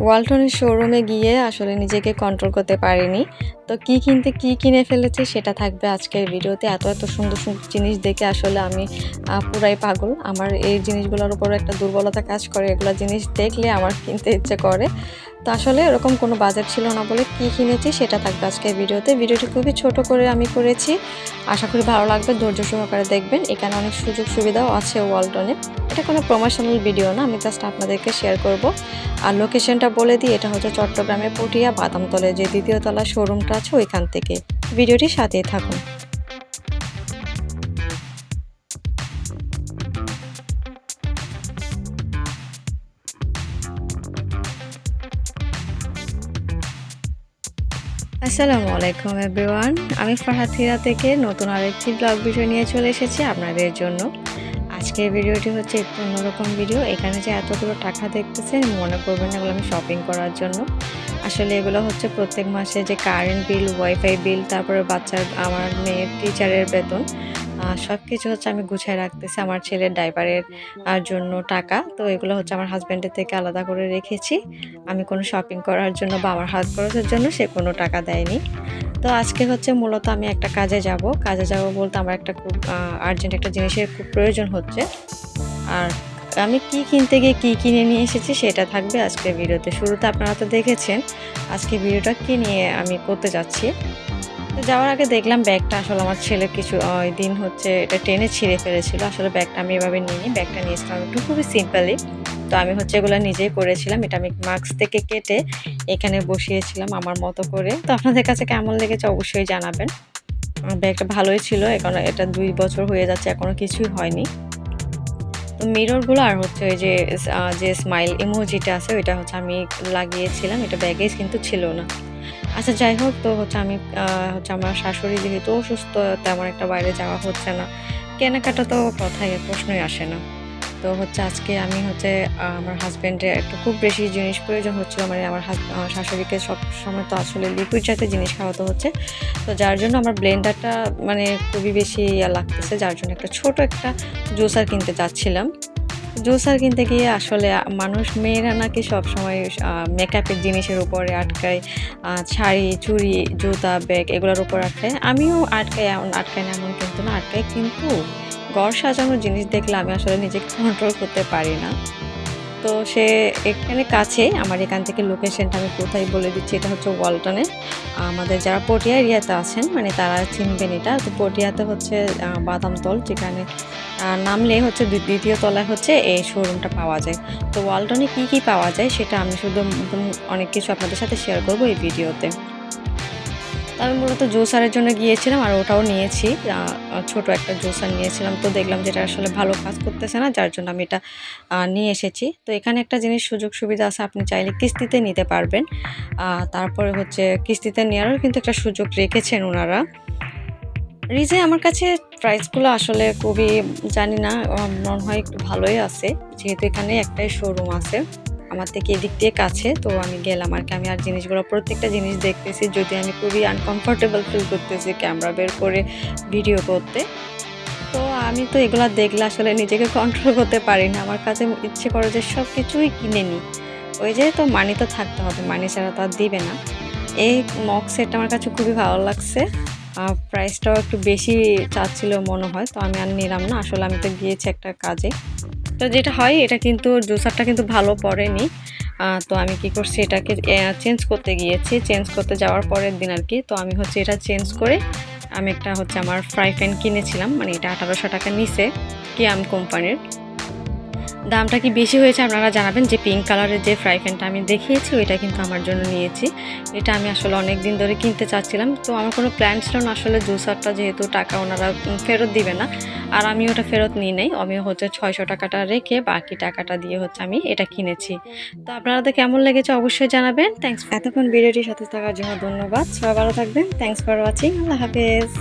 ওয়ালটনের শোরুমে গিয়ে আসলে নিজেকে কন্ট্রোল করতে পারিনি। তো কি কিনতে কি কিনে ফেলেছি সেটা থাকবে আজকের ভিডিওতে। এত সুন্দর জিনিস দেখে আসলে আমি পুরাই পাগল। আমার এই জিনিসগুলোর উপর একটা দুর্বলতা কাজ করে। এগুলা জিনিস দেখলে আমার কিনতে ইচ্ছে করে। তো আসলে এরকম কোনো বাজেট ছিল না বলে কি কিনেছি সেটা থাকবে আজকের ভিডিওতে। ভিডিওটি খুবই ছোট করে আমি করেছি। আশা করি ভালো লাগবে, ধৈর্য সহকারে দেখবেন। এখানে অনেক সুযোগ সুবিধাও আছে ওয়ালটনে। এটা কোনো প্রমোশনাল ভিডিও না, আমি জাস্ট আপনাদেরকে শেয়ার করব। আর লোকেশনটা বলে দিই, এটা হচ্ছে চট্টগ্রামের পটিয়া বাদামতলে যে দ্বিতীয় তলা শোরুমটা আছে ওইখান থেকে। ভিডিওটির সাথেই থাকুন। আসসালামু আলাইকুম এভরিওয়ান, আমি ফারহাদ হিরা থেকে নতুন আরেকটি ব্লগ ভিডিও নিয়ে চলে এসেছি আপনাদের জন্য। আজকের ভিডিওটি হচ্ছে একটু অন্যরকম ভিডিও। এখানে যে এতগুলো টাকা দেখতেছেন মনে করবেন এগুলো আমি শপিং করার জন্য। আসলে এগুলো হচ্ছে প্রত্যেক মাসে যে কারেন্ট বিল, ওয়াইফাই বিল, তারপরে আমার মেয়ের টিচারের বেতন, সব কিছু হচ্ছে আমি গুছিয়ে রাখতেছি আমার ছেলের ডাইপারের জন্য টাকা। তো এগুলো হচ্ছে আমার হাজব্যান্ডের থেকে আলাদা করে রেখেছি। আমি কোনো শপিং করার জন্য বা আমার হাত খরচের জন্য সে কোনো টাকা দেয়নি। তো আজকে হচ্ছে মূলত আমি একটা কাজে যাব বলতে আমার একটা খুব আর্জেন্ট একটা জিনিসের খুব প্রয়োজন হচ্ছে। আর আমি কি কিনতে গিয়ে কি কিনে নিয়ে এসেছি সেটা থাকবে আজকের ভিডিওতে। শুরুতে আপনারা তো দেখেছেন আজকে ভিডিওটা কি নিয়ে আমি করতে যাচ্ছি। তো যাওয়ার আগে দেখলাম ব্যাগটা আসলে আমার ছেলে কিছু ওই দিন হচ্ছে এটা টেনে ছিঁড়ে ফেলেছিল। আসলে ব্যাগটা আমি এভাবে নিইনি, ব্যাগটা নিয়েছিলাম একটু খুবই সিম্পলি। তো আমি হচ্ছে এগুলো নিজেই করেছিলাম। এটা আমি মাস্ক থেকে কেটে এখানে বসিয়েছিলাম আমার মতো করে। তো আপনাদের কাছে কেমন লেগেছে অবশ্যই জানাবেন। ব্যাগটা ভালোই ছিল, এখন এটা 2 বছর হয়ে যাচ্ছে, এখনো কিছুই হয়নি। তো মিররগুলো আর হচ্ছে ওই যে স্মাইল ইমোজিটা আছে ওইটা হচ্ছে আমি লাগিয়েছিলাম। এটা ব্যাগে কিন্তু ছিল না। আচ্ছা যাই হোক, তো হচ্ছে আমি হচ্ছে আমার শাশুড়ি যেহেতু অসুস্থ, তেমন একটা বাইরে যাওয়া হচ্ছে না। কেনাকাটা তো কথাই প্রশ্নই আসে না। তো হচ্ছে আজকে আমি হচ্ছে আমার হাজব্যান্ডের একটু খুব বেশি জিনিস প্রয়োজন হচ্ছিল। মানে আমার শাশুড়িকে সবসময় তো আসলে লিকুইড জাতীয় জিনিস খাওয়াতে হচ্ছে। তো যার জন্য আমার ব্লেন্ডারটা মানে খুবই বেশি লাগতেছে, যার জন্য ছোট একটা জুসার কিনতে চাচ্ছিলাম। জুসার কিনতে গিয়ে আসলে মেয়েরা নাকি সবসময় মেকআপের জিনিসের উপরে আটকায়, শাড়ি, চুড়ি, জুতা, ব্যাগ এগুলোর উপর আটকায়। আমিও আটকাই না এমন কিন্তু না, আটকাই, কিন্তু ঘর সাজানোর জিনিস দেখলে আমি আসলে নিজেকে কন্ট্রোল করতে পারি না। তো সে এখানে কাছে, আমার এখান থেকে লোকেশনটা আমি কোথায় বলে দিচ্ছি। এটা হচ্ছে ওয়ালটনে। আমাদের যারা পটিয়া এরিয়াতে আছেন মানে তারা চিনবেন এটা। তো পটিয়াতে হচ্ছে বাদামতল, যেখানে নামলে হচ্ছে দ্বিতীয় তলায় হচ্ছে এই শোরুমটা পাওয়া যায়। তো ওয়ালটনে কি পাওয়া যায় সেটা আমি শুধু অনেক কিছু আপনাদের সাথে শেয়ার করব এই ভিডিওতে। তো আমি মূলত জুসারের জন্য গিয়েছিলাম আর ওটাও নিয়েছি। ছোট একটা জুসার নিয়েছিলাম। তো দেখলাম যে এটা আসলে ভালো কাজ করতেছে না, যার জন্য আমি এটা নিয়ে এসেছি। তো এখানে একটা জিনিস সুযোগ সুবিধা আছে, আপনি চাইলে কিস্তিতে নিতে পারবেন। তারপরে হচ্ছে কিস্তিতে নেওয়ারও কিন্তু একটা সুযোগ রেখেছেন ওনারা। আমার কাছে প্রাইসগুলো আসলে খুবই জানি না, মনে হয় একটু ভালোই আছে, যেহেতু এখানে একটাই শোরুম আছে আমার থেকে এদিক দিয়ে কাছে। তো আমি গেলাম আর কি। আমি আর জিনিসগুলো প্রত্যেকটা জিনিস দেখতেছি, যদি আমি খুবই আনকমফোর্টেবল ফিল করতেছি ক্যামেরা বের করে ভিডিও করতে। তো আমি তো এগুলা দেখলে আসলে নিজেকে কন্ট্রোল করতে পারি না। আমার কাছে ইচ্ছে করে যে সব কিছুই কিনে নিই। ওই যে তো মানি তো থাকতে হবে, মানি ছাড়া তো আর দিবে না। এই মগ সেটটা আমার কাছে খুবই ভালো লাগছে। প্রাইসটাও একটু বেশি চাচ্ছিল মনে হয়। তো আমি আর নিলাম না। আসলে আমি তো গিয়েছি একটা কাজে। তো যেটা হয়, এটা কিন্তু জুসারটা কিন্তু ভালো পড়েনি। তো আমি কি করছি, এটাকে চেঞ্জ করতে গিয়েছি। চেঞ্জ করতে যাওয়ার পরের দিন আর কি। তো আমি হচ্ছে এটা চেঞ্জ করে আমি একটা হচ্ছে আমার ফ্রাই প্যান কিনেছিলাম। মানে এটা 1800 টাকা নিছে, কিয়াম কোম্পানির। দামটা কি বেশি হয়েছে আপনারা জানাবেন। যে পিঙ্ক কালারের যে ফ্রাই প্যানটা আমি দেখিয়েছি ওইটা কিন্তু আমার জন্য নিয়েছি। এটা আমি আসলে অনেক দিন ধরে কিনতে চাচ্ছিলাম। তো আমার কোনো প্ল্যান ছিল না আসলে জুসারটা, যেহেতু টাকা ওনারা ফেরত দিবে না। আর আমি ওটা ফেরত নিই নাই, আমি হচ্ছে 600 টাকাটা রেখে বাকি টাকাটা দিয়ে হচ্ছে আমি এটা কিনেছি। তো আপনাদের কেমন লেগেছে অবশ্যই জানাবেন। থ্যাংকস এতক্ষণ ভিডিওটির সাথে থাকার জন্য ধন্যবাদ। সবাই ভালো থাকবেন। Thanks for watching. আল্লাহ হাফেজ।